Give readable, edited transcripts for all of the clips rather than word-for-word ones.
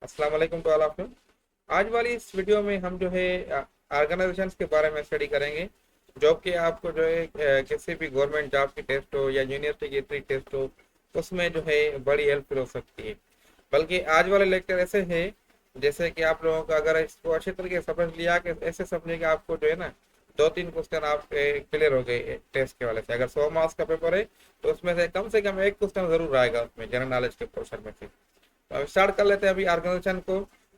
अस्सलाम वालेकुम to all of you. आज वाली इस वीडियो में हम जो है ऑर्गेनाइजेशंस के बारे में स्टडी करेंगे। जॉब के आपको जो है किसी भी गवर्नमेंट जॉब की टेस्ट हो या यूनिवर्सिटी की टेस्ट हो, उसमें जो है बड़ी हेल्पफुल हो सकती है। बल्कि आज वाले लेक्चर ऐसे है जैसे कि आप लोगों का अगर इसको अच्छे तरीके से समझ लिया कि ऐसे समझे कि आपको जो है ना दो तीन क्वेश्चन आप क्लियर हो गए टेस्ट के वाले से। अगर 100 मार्क्स का पेपर है तो उसमें से कम एक क्वेश्चन जरूर आएगा उसमें जनरल नॉलेज के पोर्शन में से। तो अब स्टार्ट कर लेते हैं अभी ऑर्गेनाइजेशन को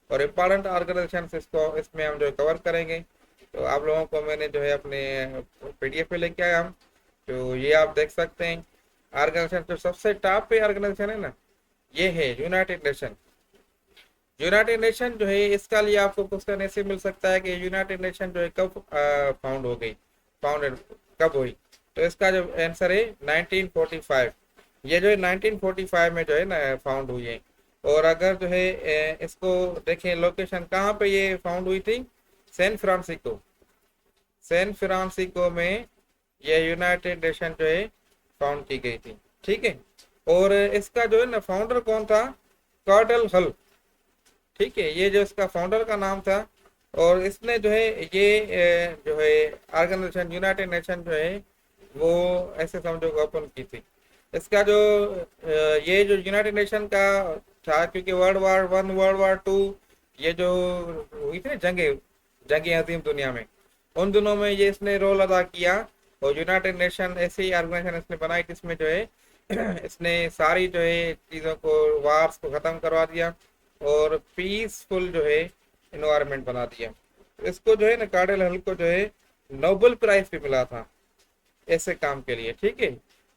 और इम्पोर्टेंट ऑर्गेनाइजेशन इसको इसमें हम जो कवर करेंगे। तो आप लोगों को मैंने जो है अपने पीडीएफ पे लेके आया हम, तो ये आप देख सकते हैं। ऑर्गेनाइजेशन जो सबसे टॉप पे ऑर्गेनाइजेशन है ना, ये है यूनाइटेड नेशन। यूनाइटेड नेशन जो है इसका लिए आपको क्वेश्चन ऐसे मिल सकता है कि यूनाइटेड नेशन जो है कब फाउंड हो गई, फाउंडेड कब हुई। तो इसका जो आंसर है 1945। ये जो है 1945 में जो है ना फाउंड हुई है। और अगर जो है इसको देखें लोकेशन कहाँ पे ये फाउंड हुई थी, सैन फ्रांसिस्को। सैन फ्रांसिस्को में ये यूनाइटेड नेशन जो है फाउंड की गई थी। ठीक है। और इसका जो है ना फाउंडर कौन था, कार्डल हल। ठीक है, ये जो इसका फाउंडर का नाम था। और इसने जो है ये जो है ऑर्गेनाइजेशन यूनाइटेड नेशन जो है वो ऐसे समझो ओपन की थी। इसका जो ये जो यूनाइटेड नेशन का था, क्योंकि वर्ल्ड वार टू ये जो हुई थी ना जंगे अजीम दुनिया में, उन दिनों में ये इसने रोल अदा किया। और यूनाइटेड नेशन ऐसी ही ऑर्गेनाइजेशन इसने बनाई जिसमें जो है इसने सारी जो है चीज़ों को, वार्स को ख़त्म करवा दिया और पीसफुल जो है इन्वायरमेंट बना दिया। इसको जो है ना कार्डिनल हल को जो है नोबेल प्राइज भी मिला था ऐसे काम के लिए। ठीक है,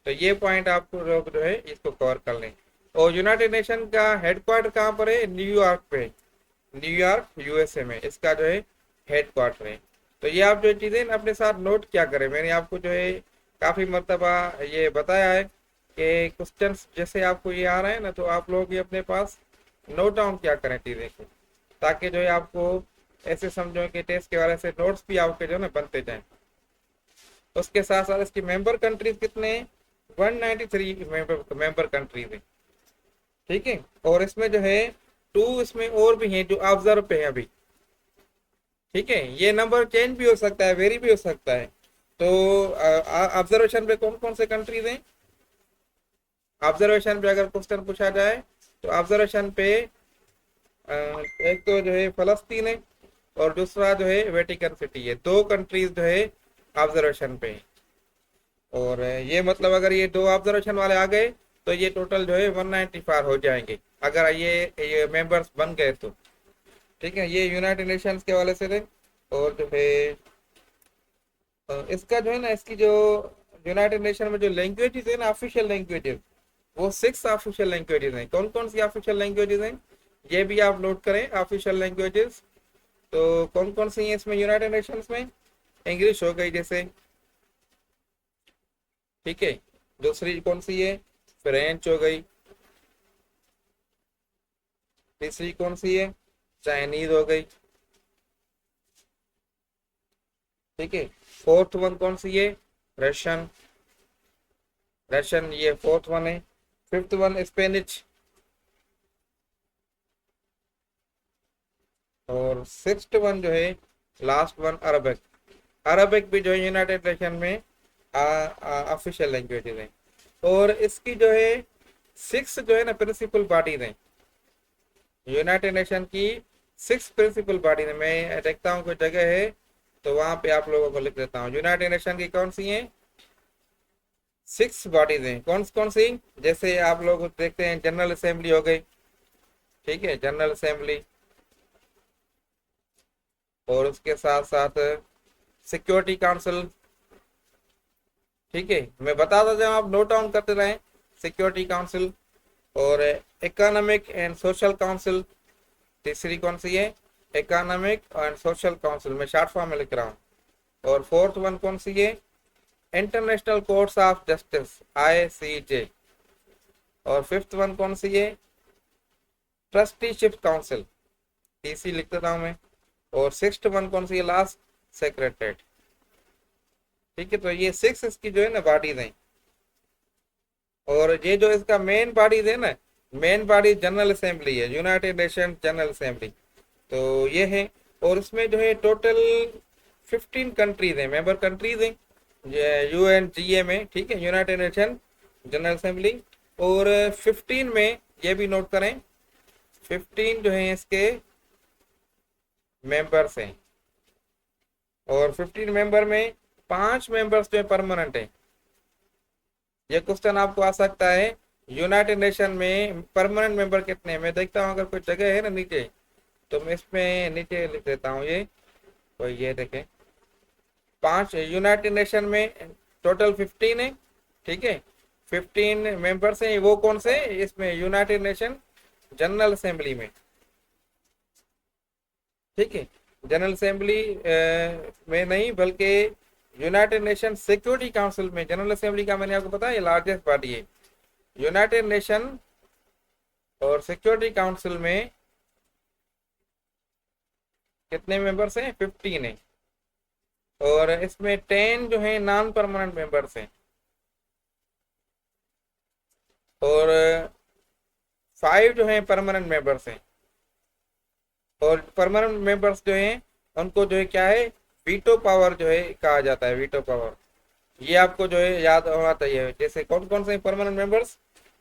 तो ये पॉइंट आपको लोग जो है इसको कवर कर लें। और यूनाइटेड नेशन का हेडक्वार्टर कहाँ पर है, न्यूयॉर्क पे। न्यूयॉर्क यूएसए में इसका जो है हेडक्वार्टर है। तो ये आप जो चीज़ें अपने साथ नोट क्या करें, मैंने आपको जो है काफ़ी मरतबा ये बताया है कि क्वेश्चन जैसे आपको ये आ रहा है ना, तो आप लोग ये अपने पास नोट डाउन क्या करें चीज़ें को, ताकि जो है आपको ऐसे समझो कि टेस्ट के वाले से नोट्स भी आपके जो है ना बनते जाएं। उसके साथ साथ इसकी मेंबर कंट्रीज कितने हैं, 193 मेंबर कंट्रीज हैं। ठीक है। और इसमें जो है टू इसमें और भी हैं जो ऑब्जर्व पे हैं अभी। ठीक है, ये नंबर चेंज भी हो सकता है, वेरी भी हो सकता है। तो ऑब्जर्वेशन पे कौन कौन से कंट्रीज हैं, ऑब्जर्वेशन पे अगर क्वेश्चन पूछा जाए तो ऑब्जर्वेशन पे एक तो जो है फलस्तीन है और दूसरा जो है वेटिकन सिटी है। दो कंट्रीज जो है ऑब्जर्वेशन पे हैं। और ये मतलब अगर ये दो ऑब्जर्वेशन वाले आ गए तो ये टोटल जो है 194 हो जाएंगे अगर ये मेंबर्स बन गए तो। ठीक है, ये यूनाइटेड नेशंस के वाले से थे। और जो है इसका जो है ना इसकी जो यूनाइटेड नेशन में जो लैंग्वेजेस है ना, ऑफिशियल लैंग्वेजेस, वो 6 ऑफिशियल लैंग्वेजेस हैं। कौन कौन सी ऑफिशियल लैंग्वेजेस हैं, ये भी आप नोट करें ऑफिशियल लैंग्वेजेस। तो कौन कौन सी हैं इसमें यूनाइटेड नेशंस में, इंग्लिश हो गई जैसे। ठीक है, दूसरी कौन सी है, फ्रेंच हो गई। तीसरी कौन सी है, चाइनीज हो गई। ठीक है, फोर्थ वन कौन सी है, रशियन। रशियन ये फोर्थ वन है। Fifth one Spanish. और सिक्स्थ वन जो है लास्ट वन अरबिक। अरबिक भी जो है यूनाइटेड नेशन में ऑफिशियल लैंग्वेजेस है। और इसकी जो है 6 जो है ना प्रिंसिपल बॉडीज हैं यूनाइटेड नेशन की। 6 प्रिंसिपल बॉडीज है, मैं देखता हूँ कोई जगह है तो वहां पे आप लोगों को लिख देता हूँ। यूनाइटेड नेशन की कौन सी हैं, 6 बॉडीज हैं। कौन कौन सी, जैसे आप लोग देखते हैं जनरल असेंबली हो गई। ठीक है, जनरल असेंबली। और उसके साथ साथ सिक्योरिटी काउंसिल। ठीक है, मैं बताता जाऊँ, आप नोट डाउन करते रहें। सिक्योरिटी काउंसिल और इकोनॉमिक एंड सोशल काउंसिल। तीसरी कौन सी है, इकोनॉमिक एंड सोशल काउंसिल, मैं शॉर्ट फॉर्म में लिख रहा हूँ। और फोर्थ वन कौन सी है, international courts of justice, ICJ। और फिफ्थ वन कौन सी है, ट्रस्टीशिप काउंसिल, TC लिख देता हूँ मैं। और सिक्स्थ वन कौन सी है, लास्ट, सेक्रेटरीट। ठीक है, तो ये 6 इसकी जो है ना बॉडीज हैं। और ये जो इसका मेन बॉडीज है ना, मेन बॉडी जनरल असेंबली है, यूनाइटेड नेशन जनरल असेंबली। तो ये है। और उसमें जो है टोटल 15 कंट्रीज हैं, मेंबर कंट्रीज हैं UNGA में, ठीक है, यूनाइटेड नेशन जनरल असेंबली। और 15 में ये भी नोट करें, 15 जो है इसके मेंबर्स हैं। और 15 मेंबर में 5 मेंबर्स जो है परमानेंट है। ये क्वेश्चन आपको आ सकता है, यूनाइटेड नेशन में परमानेंट मेंबर कितने हैं। मैं देखता हूँ अगर कोई जगह है ना नीचे, तो मैं इसमें नीचे लिख देता हूँ ये। कोई ये देखें, 5 यूनाइटेड नेशन में टोटल 15 है, ठीक है, 15 मेंबर्स हैं। वो कौन से, इसमें यूनाइटेड नेशन जनरल असेंबली में, ठीक है, जनरल असेंबली में नहीं बल्कि यूनाइटेड नेशन सिक्योरिटी काउंसिल में। जनरल असेंबली का मैंने आपको बताया, ये लार्जेस्ट बॉडी है। यूनाइटेड नेशन और सिक्योरिटी काउंसिल में कितने मेंबर्स हैं, 15 है। और इसमें 10 जो है नॉन परमानेंट मेंबर्स हैं, और 5 जो है परमानेंट मेंबर्स हैं। और परमानेंट मेंबर्स जो हैं उनको जो है क्या है, वीटो पावर जो है कहा जाता है, वीटो पावर। ये आपको जो है याद होना चाहिए। जैसे कौन कौन से परमानेंट मेंबर्स,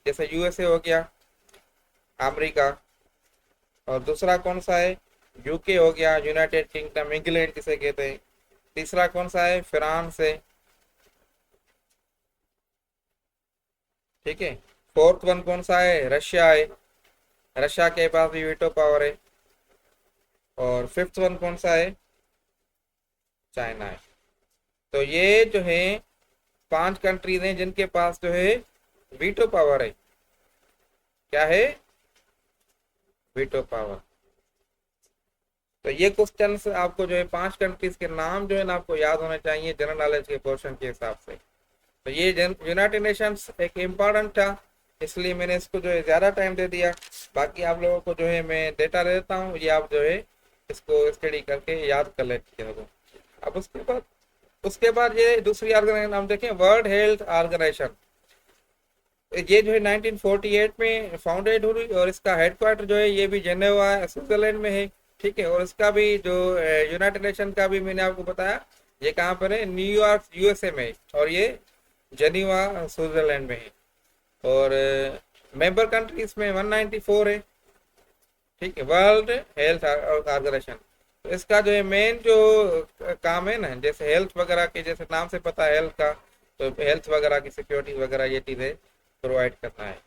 जैसे USA हो गया, अमेरिका। और दूसरा कौन सा है, UK हो गया, यूनाइटेड किंगडम, इंग्लैंड किसे कहते हैं। तीसरा कौन सा है, फ्रांस है, ठीक है। फोर्थ वन कौन सा है, रशिया है, रशिया के पास भी वीटो पावर है। और फिफ्थ वन कौन सा है, चाइना है। तो ये जो है 5 कंट्रीज हैं जिनके पास जो है वीटो पावर है। क्या है, वीटो पावर। तो ये क्वेश्चन आपको जो है 5 कंट्रीज के नाम जो है ना आपको याद होने चाहिए जनरल नॉलेज के पोर्शन के हिसाब से। तो ये यूनाइटेड नेशंस एक इम्पॉर्टेंट था, इसलिए मैंने इसको जो है ज़्यादा टाइम दे दिया। बाकी आप लोगों को जो है मैं डेटा दे देता हूँ, ये आप जो है इसको स्टडी करके याद कर लेते हो। अब उसके बाद ये दूसरी ऑर्गेनाइजेशन हम देखें, वर्ल्ड हेल्थ ऑर्गेनाइजेशन। ये जो है 1948 में फाउंडेड हुई, और इसका हेडक्वार्टर जो है ये भी जेनेवा स्विट्जरलैंड में है, ठीक है। और इसका भी जो यूनाइटेड नेशन का भी मैंने आपको बताया, ये कहाँ पर है, न्यूयॉर्क USA में है, और ये जेनीवा स्विट्जरलैंड में है। और मेंबर कंट्रीज में 194 है, ठीक है, वर्ल्ड हेल्थ ऑर्गेनाइजेशन। तो इसका जो है मेन जो काम है ना, जैसे हेल्थ वगैरह के, जैसे नाम से पता है हेल्थ का, तो हेल्थ वगैरह की सिक्योरिटी वगैरह ये चीज़ें प्रोवाइड करना है।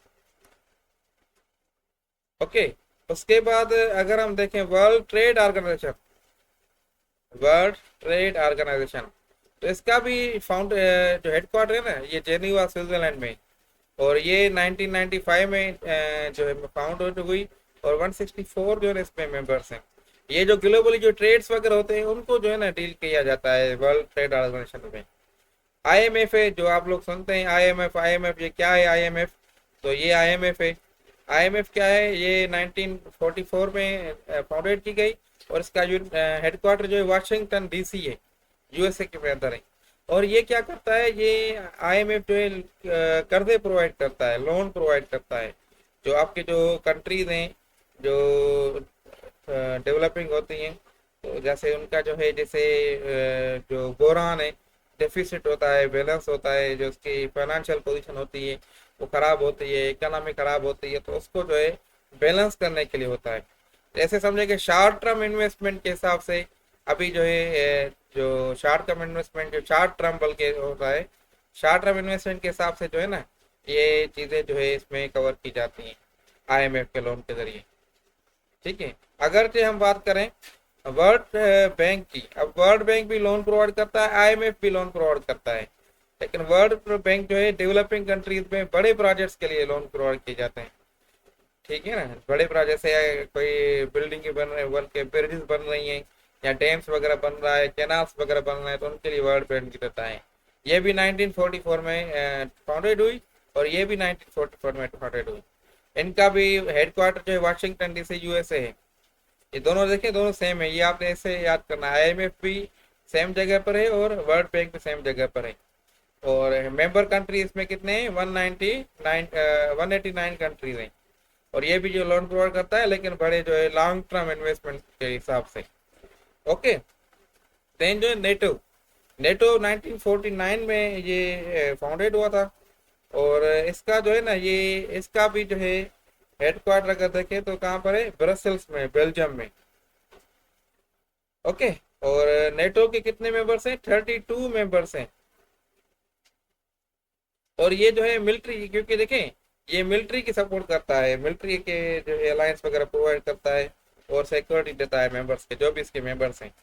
ओके। उसके बाद अगर हम देखें world trade organisation, world trade organisation, तो इसका भी जो हेडक्वार्टर है ना, ये जेनीवा स्विट्जरलैंड में। और ये 1995 में जो है फाउंड हुई, और 164 जो है इसमें मेंबर्स हैं। ये जो ग्लोबली जो ट्रेड्स वगैरह होते हैं उनको जो है ना डील किया जाता है वर्ल्ड ट्रेड ऑर्गेनाइजेशन में। IMF है, जो आप लोग सुनते हैं IMF, ये क्या है IMF, तो ये IMF है। IMF क्या है, ये 1944 में फाउंडेड की गई, और इसका हेडक्वार्टर जो है वाशिंगटन DC है, USA के अंदर है। और ये क्या करता है, ये IMF जो है कर्जे प्रोवाइड करता है, लोन प्रोवाइड करता है। जो आपके जो कंट्रीज हैं जो डेवलपिंग होती हैं, तो जैसे उनका जो है, जैसे जो बोरान है, डेफिसिट होता है, बैलेंस होता है, जो उसकी फाइनेंशियल पोजीशन होती है वो खराब होती है, इकोनॉमी खराब होती है, तो उसको जो है बैलेंस करने के लिए होता है। ऐसे समझे कि शॉर्ट टर्म इन्वेस्टमेंट के हिसाब से अभी जो है जो शॉर्ट टर्म इन्वेस्टमेंट, जो शॉर्ट टर्म बल्कि होता है, शॉर्ट टर्म इन्वेस्टमेंट के हिसाब से जो है ना ये चीज़ें जो है इसमें कवर की जाती हैं IMF के लोन के जरिए, ठीक है। अगर जो हम बात करें वर्ल्ड बैंक की, अब वर्ल्ड बैंक भी लोन प्रोवाइड करता है, IMF भी लोन प्रोवाइड करता है, लेकिन वर्ल्ड बैंक जो है डेवलपिंग कंट्रीज में बड़े प्रोजेक्ट्स के लिए लोन प्रोवाइड किए जाते हैं, ठीक है ना। बड़े प्रोजेक्ट से कोई बिल्डिंग बन रहे, वर्ल्ड के ब्रिजेस बन रही हैं, या डैम्स वगैरह बन रहा है, कैनाल्स वगैरह बन रहे हैं, तो उनके लिए वर्ल्ड बैंक की देता है। ये भी 1944 में फाउंडेड हुई, और ये भी 1944 में फाउंडेड हुई। इनका भी हेडक्वार्टर जो है वाशिंगटन DC USA है। ये दोनों देखें, दोनों सेम है, ये आपने ऐसे याद करना है। IMF भी सेम जगह पर है, और वर्ल्ड बैंक भी सेम जगह पर है। और मेंबर कंट्री इसमें कितने हैं, 189 कंट्रीज हैं। और ये भी जो लोन प्रोवाइड करता है, लेकिन बड़े जो है लॉन्ग टर्म इन्वेस्टमेंट के हिसाब से। ओके, देन जो है नेटो, नेटो 1949 में ये फाउंडेड हुआ था। और इसका जो है ना, ये इसका भी जो है हेडक्वार्टर अगर देखें तो कहाँ पर है, ब्रसेल्स में, बेल्जियम में। ओके, और नेटो के कितने मेंबर्स हैं, 32 मेंबर्स हैं। और ये जो है मिलिट्री, क्योंकि देखें ये मिलिट्री की सपोर्ट करता है, मिलिट्री के जो है अलायंस वगैरह प्रोवाइड करता है और सिक्योरिटी देता है मेंबर्स के, जो भी इसके मेंबर्स हैं।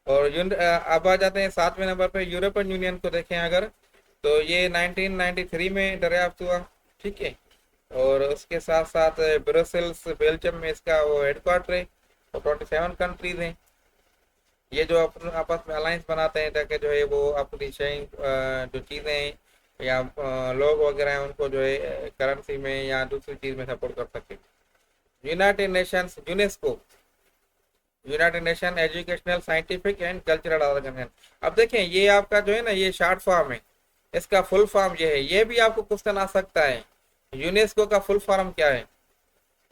और अब आ जाते हैं 7वें नंबर पे, यूरोपियन यूनियन को देखें अगर, तो ये 1993 में दरियाफ्त हुआ। ठीक है, और उसके साथ साथ ब्रसेल्स बेल्जियम में इसका वो हेडक्वार्टर है, और 27 कंट्रीज हैं ये जो अपन आपस में अलायंस बनाते हैं, ताकि जो है वो अपनी जो चीज़ें हैं या लोग वगैरह हैं उनको जो है करेंसी में या दूसरी चीज़ में सपोर्ट कर सके। United Nations, UNESCO, United Nation Educational Scientific and Cultural Organisation. अब देखें ये आपका जो है ना, ये शॉर्ट फॉर्म है, इसका फुल फॉर्म ये है, ये भी आपको क्वेश्चन आ सकता है, यूनेस्को का फुल फॉर्म क्या है।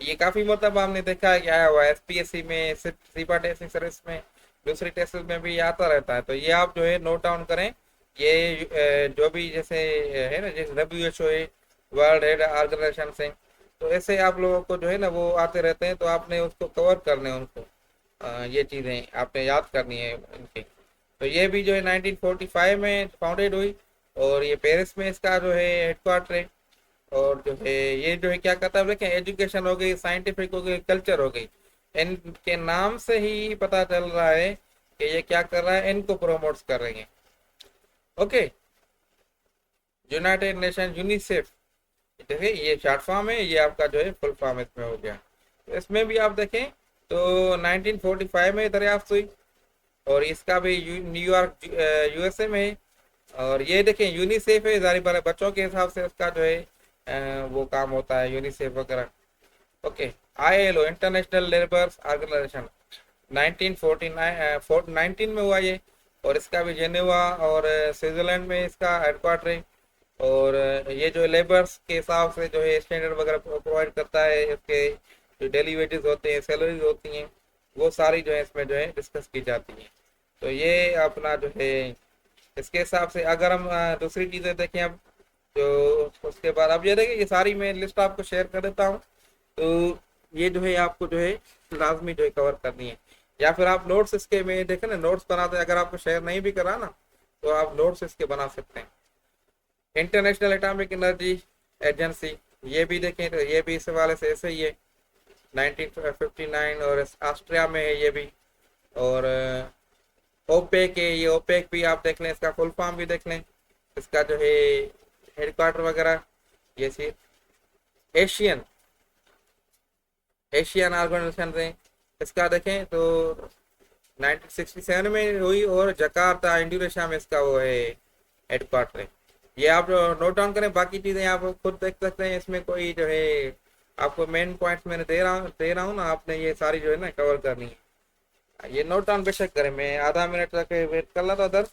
ये काफी मतलब हमने देखा है कि आया हुआ एसपीएससी में, सीपा टेस्टिंग सर्विस में, दूसरी टेस्ट में भी आता रहता है, तो ये आप जो है नोट डाउन करें। ये जो भी जैसे है ना, जैसे WHO है, वर्ल्ड हेल्थ ऑर्गेनाइजेशन से, तो ऐसे आप लोगों को जो है ना वो आते रहते हैं, तो आपने उसको कवर करने हैं उनको, ये चीज़ें आपने याद करनी है इनकी। तो ये भी जो है 1945 में फाउंडेड हुई, और ये पेरिस में इसका जो है हेडक्वार्टर है। और जो है ये जो है क्या कहता है, देखें एजुकेशन हो गई, साइंटिफिक हो गई, कल्चर हो गई, इनके नाम से ही पता चल रहा है कि ये क्या कर रहा है, इनको प्रमोट्स कर रही है। ओके, यूनाइटेड नेशन यूनिसेफ, देखिए ये शॉर्ट फॉर्म है, ये आपका जो है फुल फॉर्म इसमें हो गया। तो इसमें भी आप देखें तो 1945 में दरियाफ्त हुई, और इसका भी न्यूयॉर्क USA में है। और ये देखें यूनिसेफ है, जारी बात है बच्चों के हिसाब से उसका जो है वो काम होता है, यूनिसेफ वगैरह। Okay, ILO International Labour Organisation 1919 में हुआ ये, और इसका भी जेनेवा और स्विट्जरलैंड में इसका हेडक्वार्टर है। और ये जो लेबर्स के हिसाब से जो है स्टैंडर्ड वगैरह प्रोवाइड करता है, इसके जो डेली वेजेस होते हैं, सैलरीज होती हैं, वो सारी जो है इसमें जो है डिस्कस की जाती हैं। तो ये अपना जो है इसके हिसाब से अगर हम दूसरी चीज़ें देखें अब, जो उसके बाद अब ये देखिए, ये सारी मैं लिस्ट आपको शेयर कर देता हूँ। तो ये जो है आपको जो है लाजमी जो है कवर करनी है, या फिर आप नोट्स इसके में देखें ना, नोट्स बनाते हैं, अगर आपको शेयर नहीं भी करा ना तो आप नोट्स इसके बना सकते हैं। इंटरनेशनल एटॉमिक एनर्जी एजेंसी, ये भी देखें तो ये भी इस हवाले से ऐसे ही है, 1959, और ऑस्ट्रिया में है ये भी। और ओपेक है, ये ओपेक भी आप देख लें, इसका फुल फॉर्म भी देख लें, इसका जो है हेडक्वार्टर वगैरह। ये सी एशियन एशियन ऑर्गेनाइजेशन है, इसका देखें तो 1967 में हुई, और जकार्ता इंडोनेशिया में इसका वो है हेडक्वार्टर है। ये आप नोट डाउन करें, बाकी चीज़ें आप खुद देख सकते हैं, इसमें कोई जो है आपको मेन पॉइंट्स मैंने दे रहा हूँ ना, आपने ये सारी जो है ना कवर करनी है। ये नोट डाउन बेशक करें, मैं आधा मिनट तक वेट कर रहा था उधर,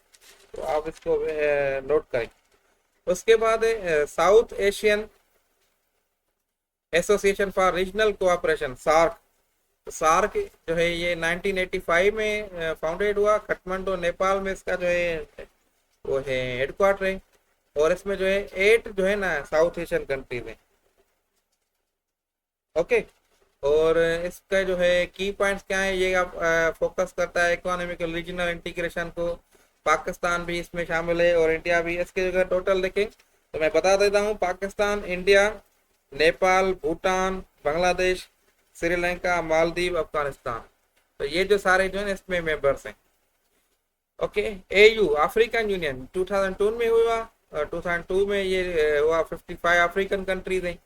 तो आप इसको नोट करें। उसके बाद South Asian Association for Regional Cooperation, SAARC. SAARC जो है ये 1985 में फाउंडेड हुआ, काठमांडू नेपाल में इसका जो है वो है हेडक्वार्टर है। और इसमें जो है 8 जो है ना साउथ एशियन कंट्रीज हैं। ओके, और इसका जो है की पॉइंट्स क्या है, ये आप फोकस करता है इकोनॉमिकल रीजनल इंटीग्रेशन को, पाकिस्तान भी इसमें शामिल है और इंडिया भी। इसके अगर टोटल देखें तो मैं बता देता हूँ, पाकिस्तान, इंडिया, नेपाल, भूटान, बांग्लादेश, श्रीलंका, मालदीव, अफगानिस्तान, तो ये जो सारे जो है इसमें मेंबर्स हैं। ओके, AU अफ्रीकन यूनियन 2002 में हुआ, 2002 में ये हुआ, 55 अफ्रीकन कंट्रीज हैं।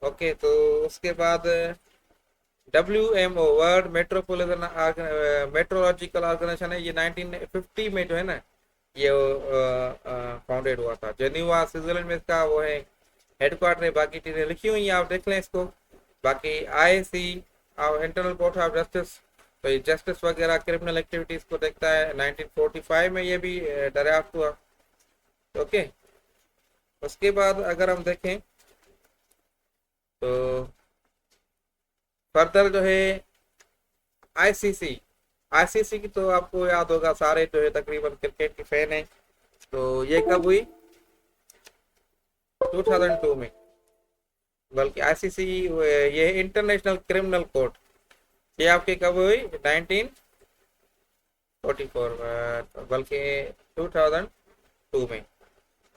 ओके, तो उसके बाद WMO World Metropolitan Metrological Organisation है, ये 1950 में जो है ना ये फाउंडेड हुआ था। जेनीवा स्विट्जरलैंड में इसका वो है हेडक्वार्टर है। बाकी चीज़ें लिखी हुई हैं, आप देख लें इसको। बाकी IC internal court of justice, तो ये जस्टिस वगैरह क्रिमिनल एक्टिविटीज़ को देखता है। 1945 में ये भी दरियाफ्त हुआ। ओके, उसके बाद अगर हम देखें तो फर्दर जो है आईसीसी, आईसीसी की तो आपको याद होगा, सारे जो है तकरीबन क्रिकेट की फैन है। तो ये कब हुई? 2002 में। बल्कि आईसीसी ये इंटरनेशनल क्रिमिनल कोर्ट, ये आपके कब हुई? 1944, बल्कि 2002 में।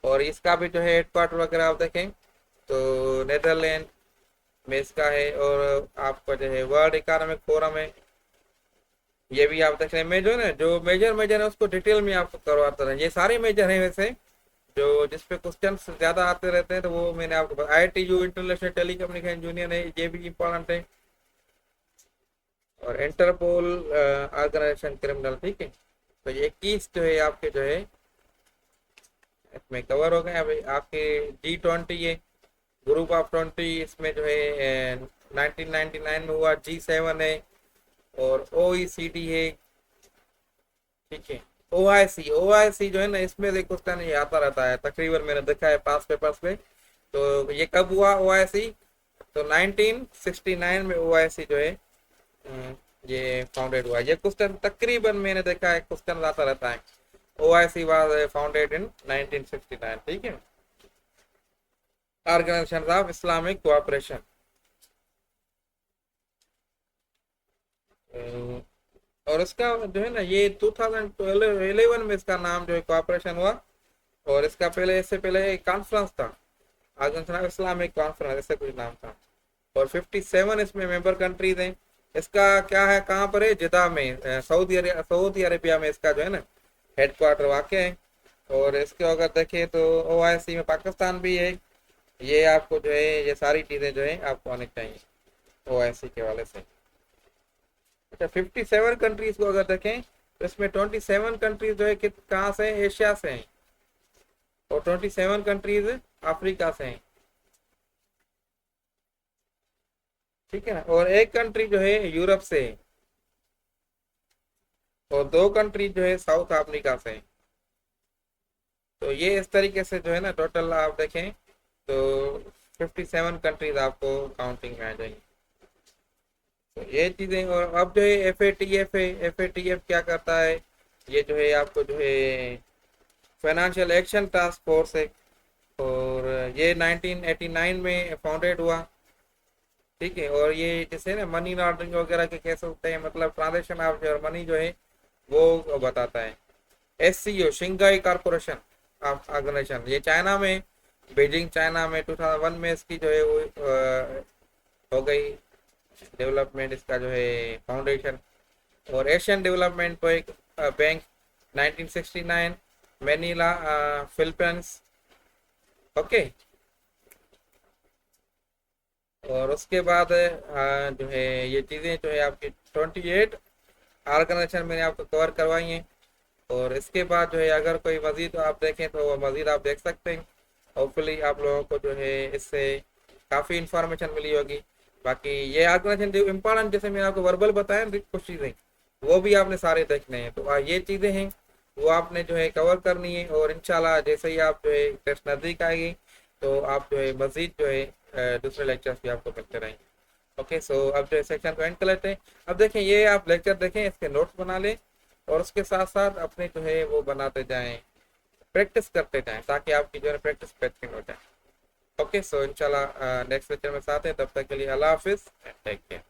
और इसका भी जो है हेडक्वार्टर वगैरह आप देखें तो नेदरलैंड में इसका है। और आपका जो है वर्ल्ड इकोनॉमिक फोरम है, ये भी आप देख रहे हैं। मेजर है जो मेजर मेजर है उसको डिटेल में आपको करवाता रहे। ये सारे मेजर हैं वैसे, जो जिसपे क्वेश्चन ज्यादा आते रहते हैं, तो वो मैंने आपको बताया। ITU इंटरनेशनल टेलीकम्युनिकेशन यूनियन है, ये भी इम्पोर्टेंट है। और इंटरपोल ऑर्गेनाइजेशन क्रिमिनल, ठीक है। तो ये 21 जो है आपके जो है इसमें कवर हो गए। अभी आपके G20 है, ग्रुप ऑफ 20, इसमें जो है 1999 में हुआ। G7 है और OECD है, ठीक है। OIC, OIC जो है ना, इसमें देखो क्वेश्चन ये आता रहता है तकरीबन, मैंने देखा है पास पेपर्स पे। तो ये कब हुआ OIC? तो 1969 में OIC जो है ये फाउंडेड हुआ। ये क्वेश्चन तकरीबन मैंने देखा है, क्वेश्चन आता रहता है। OIC वाज फाउंडेड इन 1969, ठीक है। Organisation of Islamic Cooperation. और इसका जो है ना, ये 2011 में इसका नाम जो है कोऑपरेशन हुआ। और इसका पहले, इससे पहले कॉन्फ्रेंस था, ऑर्गेनाइजेशन ऑफ इस्लामिक कॉन्फ्रेंस, ऐसे कुछ नाम था। और 57 इसमें मेंबर कंट्रीज हैं। इसका क्या है, कहाँ पर है? जिदा में, सऊदी अरेबिया में इसका जो है ना हेडक्वार्टर वाक़ है। और इसके अगर देखें तो OIC में पाकिस्तान भी है। ये आपको जो है ये सारी चीज़ें जो है आपको आनी चाहिए OIC के वाले से। अच्छा, 57 कंट्रीज को अगर देखें तो इसमें 27 कंट्रीज जो है कहाँ से हैं? एशिया से हैं। और 27 कंट्रीज अफ्रीका से हैं, ठीक है ना। और एक कंट्री जो है यूरोप से है। और 2 कंट्री जो है साउथ अफ्रीका से हैं। तो ये इस तरीके से जो है ना टोटल आप देखें तो 57 कंट्रीज आपको काउंटिंग में आ जाएंगी। तो ये चीज़ें। और अब जो है FATF है, FATF क्या करता है? ये जो है आपको जो है फाइनेंशियल एक्शन टास्क फोर्स है। और ये 1989 में फाउंडेड हुआ, ठीक है। और ये जैसे ना मनी लॉन्ड्रिंग वगैरह के केस होते हैं, मतलब ट्रांजेक्शन ऑफ मनी जो है वो बताता है। SCO, Shanghai corporation of organisation, ये चाइना में, बीजिंग चाइना में 2001 में इसकी जो है वो हो गई डेवलपमेंट, इसका जो है फाउंडेशन। और Asian development bank 1969, Manila Philippines, okay. और उसके बाद जो है ये चीज़ें जो है आपकी 28 ऑर्गेनाइजेशन मैंने आपको कवर करवाई हैं। और इसके बाद जो है अगर कोई मज़ीद आप देखें तो वो मज़ीद आप देख सकते हैं। होपफुली आप लोगों को जो है इससे काफ़ी इंफॉर्मेशन मिली होगी। बाकी ये ऑर्गेनाइजेशन जो इम्पोर्टेंट, जैसे मैंने आपको वर्बल बताया ना कुछ चीज़ें, वो भी आपने सारे देखने हैं। तो ये चीज़ें हैं वो आपने जो है कवर करनी है। और इंशाल्लाह जैसे ही आप जो है टेस्ट नज़दीक आएगी तो आप जो है मज़ीद जो है दूसरे लेक्चर्स भी आपको मिलते रहेंगे। ओके, सो अब जो है सेक्शन को एंड कर लेते हैं। अब देखें, ये आप लेक्चर देखें, इसके नोट्स बना लें और उसके साथ साथ अपने जो है वो बनाते जाएं, प्रैक्टिस करते जाएं, ताकि आपकी जो है प्रैक्टिस बेहतरीन हो जाए। ओके, सो इंशाल्लाह नेक्स्ट लेक्चर में साथ हैं। तब तक के लिए अल्लाह हाफिज़, टेक केयर।